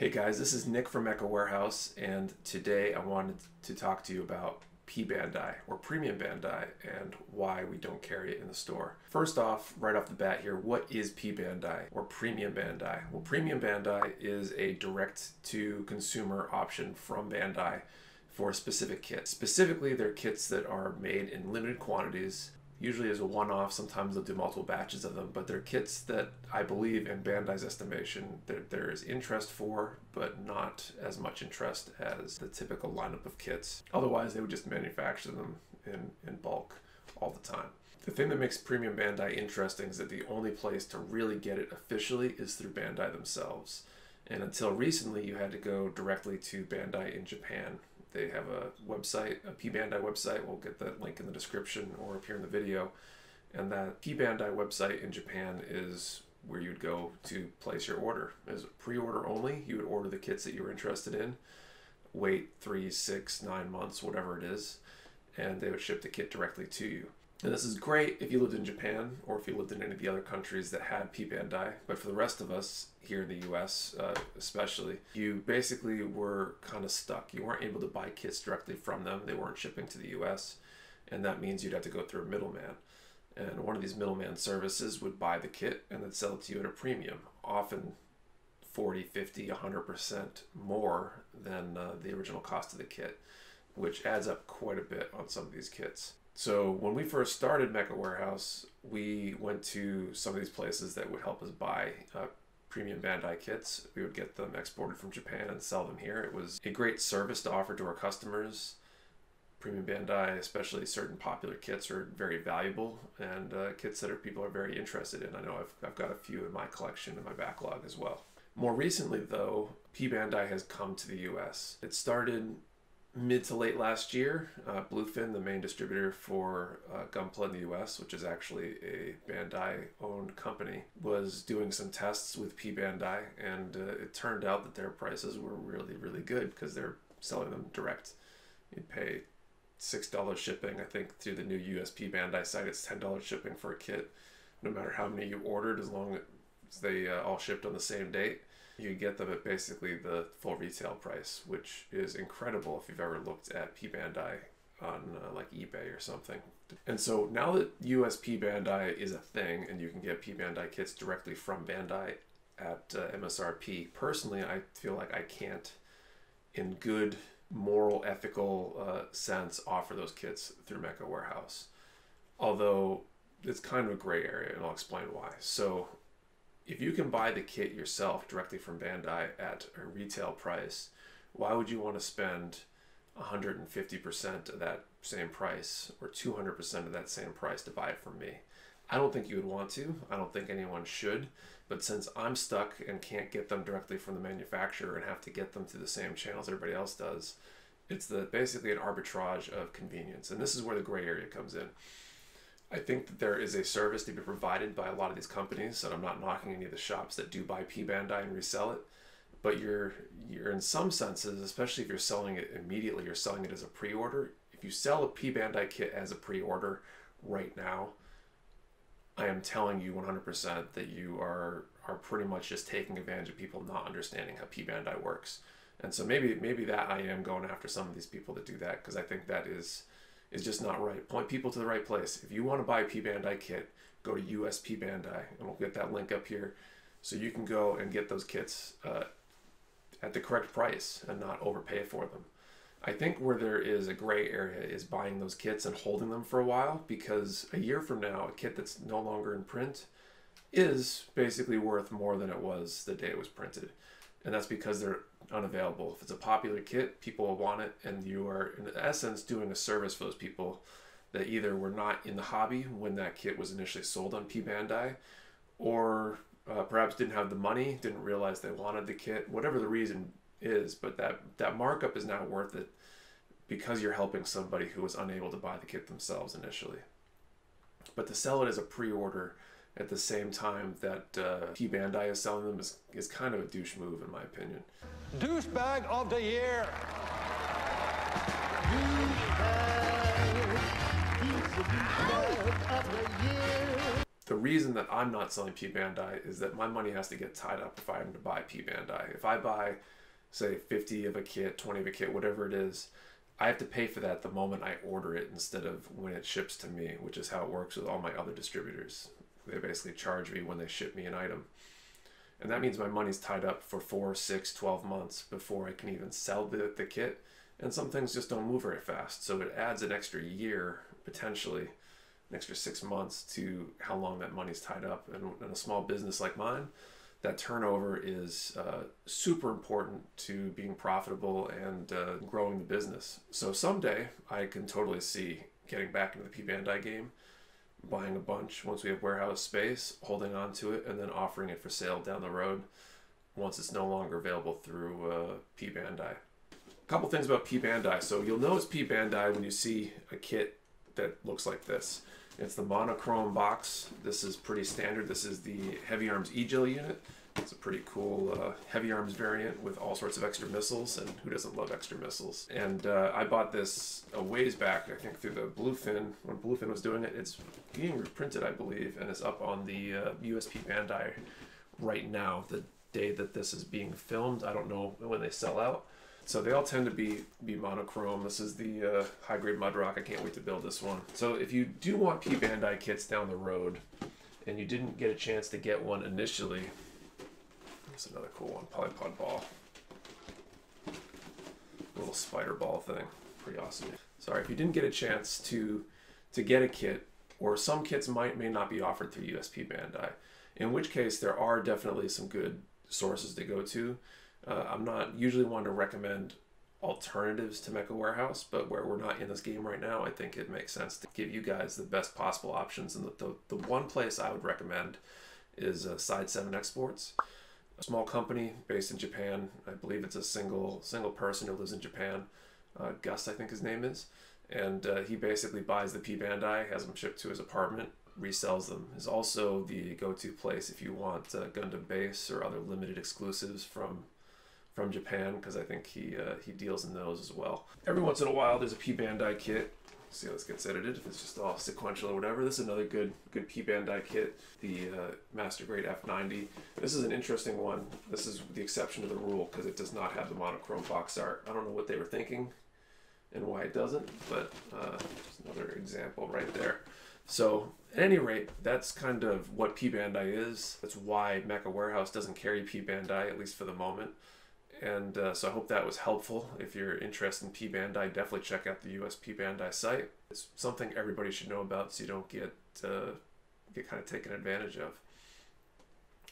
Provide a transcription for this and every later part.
Hey guys, this is Nick from Mecha Warehouse, and today I wanted to talk to you about P-Bandai, or Premium Bandai, and why we don't carry it in the store. First off, right off the bat here, what is P-Bandai, or Premium Bandai? Well, Premium Bandai is a direct-to-consumer option from Bandai for specific kits. Specifically, they're kits that are made in limited quantities, usually as a one-off. Sometimes they'll do multiple batches of them, but they're kits that I believe, in Bandai's estimation, that there is interest for, but not as much interest as the typical lineup of kits. Otherwise, they would just manufacture them in bulk all the time. The thing that makes Premium Bandai interesting is that the only place to really get it officially is through Bandai themselves. And until recently, you had to go directly to Bandai in Japan. They have a website, a P-Bandai website. We'll get that link in the description or up here in the video. And that P-Bandai website in Japan is where you'd go to place your order. As pre-order only, you would order the kits that you were interested in, wait 3, 6, 9 months, whatever it is, and they would ship the kit directly to you. And this is great if you lived in Japan or if you lived in any of the other countries that had P-Bandai. But for the rest of us here in the US especially, you basically were kind of stuck. You weren't able to buy kits directly from them. They weren't shipping to the US. And that means you'd have to go through a middleman. And one of these middleman services would buy the kit and then sell it to you at a premium, often 40, 50, 100% more than the original cost of the kit, which adds up quite a bit on some of these kits. So when we first started Mecha Warehouse, we went to some of these places that would help us buy Premium Bandai kits. We would get them exported from Japan and sell them here. It was a great service to offer to our customers. Premium Bandai, especially certain popular kits, are very valuable, and kits that people are very interested in. I know I've got a few in my collection, in my backlog as well. More recently though, P-Bandai has come to the US. It started mid to late last year. Bluefin, the main distributor for Gunpla in the US, which is actually a Bandai-owned company, was doing some tests with P-Bandai, and it turned out that their prices were really, really good because they're selling them direct. You'd pay $6 shipping. I think through the new US P-Bandai site, it's $10 shipping for a kit, no matter how many you ordered, as long as they all shipped on the same date. You get them at basically the full retail price, which is incredible if you've ever looked at P-Bandai on like eBay or something. And so now that US P-Bandai is a thing and you can get P-Bandai kits directly from Bandai at MSRP, personally I feel like I can't, in good moral, ethical sense, offer those kits through Mecha Warehouse. Although it's kind of a gray area, and I'll explain why. So if you can buy the kit yourself directly from Bandai at a retail price, why would you want to spend 150% of that same price or 200% of that same price to buy it from me? I don't think you would want to. I don't think anyone should. But since I'm stuck and can't get them directly from the manufacturer and have to get them through the same channels everybody else does, it's basically an arbitrage of convenience. And this is where the gray area comes in. I think that there is a service to be provided by a lot of these companies, and I'm not knocking any of the shops that do buy P-Bandai and resell it, but you're in some senses, especially if you're selling it immediately, you're selling it as a pre-order. If you sell a P-Bandai kit as a pre-order right now, I am telling you 100% that you are pretty much just taking advantage of people not understanding how P-Bandai works. And so maybe that I am going after some of these people that do that, because I think that is just not right. Point people to the right place. If you want to buy a P-Bandai kit, go to US P-Bandai, and we'll get that link up here so you can go and get those kits at the correct price and not overpay for them. I think where there is a gray area is buying those kits and holding them for a while, because a year from now, a kit that's no longer in print is basically worth more than it was the day it was printed. And that's because they're unavailable. If it's a popular kit, people will want it, and you are in essence doing a service for those people that either were not in the hobby when that kit was initially sold on P-Bandai, or perhaps didn't have the money, didn't realize they wanted the kit, whatever the reason is, but that markup is now worth it because you're helping somebody who was unable to buy the kit themselves initially. But to sell it as a pre-order at the same time that P-Bandai is selling them is kind of a douche move, in my opinion. Douchebag of the year! Douchebag, he's the douchebag of the year. The reason that I'm not selling P-Bandai is that my money has to get tied up if I'm to buy P-Bandai. If I buy, say, 50 of a kit, 20 of a kit, whatever it is, I have to pay for that the moment I order it instead of when it ships to me, which is how it works with all my other distributors. They basically charge me when they ship me an item. And that means my money's tied up for 4, 6, 12 months before I can even sell the kit. And some things just don't move very fast. So it adds an extra year, potentially, an extra 6 months to how long that money's tied up. And in a small business like mine, that turnover is super important to being profitable and growing the business. So someday I can totally see getting back into the P-Bandai game, buying a bunch once we have warehouse space, holding on to it, and then offering it for sale down the road once it's no longer available through P-Bandai. A couple things about P-Bandai. So you'll know it's P-Bandai when you see a kit that looks like this. It's the monochrome box. This is pretty standard. This is the Heavy Arms E-Gel unit. It's a pretty cool Heavy Arms variant with all sorts of extra missiles, and who doesn't love extra missiles? And I bought this a ways back, I think through the Bluefin, when Bluefin was doing it. It's being reprinted, I believe, and it's up on the US P-Bandai right now, the day that this is being filmed. I don't know when they sell out. So they all tend to be monochrome. This is the high-grade mud rock. I can't wait to build this one. So if you do want P-Bandai kits down the road, and you didn't get a chance to get one initially, here's another cool one, polypod ball. Little spider ball thing, pretty awesome. Sorry, if you didn't get a chance to get a kit, or some kits may not be offered through US P-Bandai, in which case there are definitely some good sources to go to. I'm not usually one to recommend alternatives to Mecha Warehouse, but where we're not in this game right now, I think it makes sense to give you guys the best possible options. And the one place I would recommend is Side 7 Exports, a small company based in Japan. I believe it's a single person who lives in Japan. Gus, I think his name is. And he basically buys the P-Bandai, has them shipped to his apartment, resells them. Is also the go-to place if you want Gundam base or other limited exclusives from Japan, because I think he deals in those as well. Every once in a while there's a P-Bandai kit. Let's see how this gets edited, if it's just all sequential or whatever. This is another good P-Bandai kit, the Master Grade F90. This is an interesting one. This is the exception to the rule because it does not have the monochrome box art. I don't know what they were thinking and why it doesn't, but just another example right there. So at any rate, that's kind of what P-Bandai is. That's why Mecha Warehouse doesn't carry P-Bandai, at least for the moment. And so I hope that was helpful. If you're interested in P-Bandai, definitely check out the US P-Bandai site. It's something everybody should know about so you don't get kind of taken advantage of.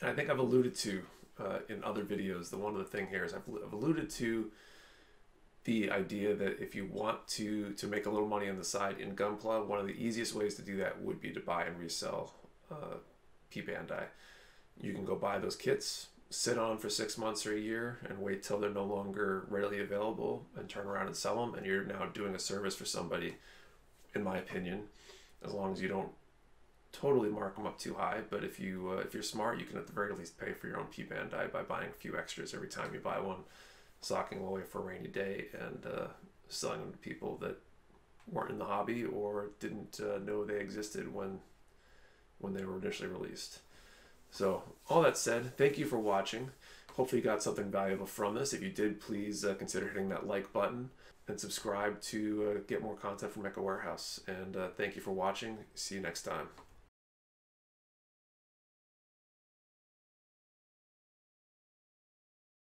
And I think I've alluded to in other videos, one of the thing here is I've alluded to the idea that if you want to make a little money on the side in Gunpla, one of the easiest ways to do that would be to buy and resell P-Bandai. You can go buy those kits, sit on for 6 months or a year, and wait till they're no longer readily available and turn around and sell them, and you're now doing a service for somebody, in my opinion, as long as you don't totally mark them up too high. But if you're smart, you can at the very least pay for your own P-Bandai by buying a few extras every time you buy one, socking away for a rainy day, and selling them to people that weren't in the hobby or didn't know they existed when they were initially released. So all that said, thank you for watching. Hopefully you got something valuable from this. If you did, please consider hitting that like button and subscribe to get more content from Mecha Warehouse. And thank you for watching. See you next time.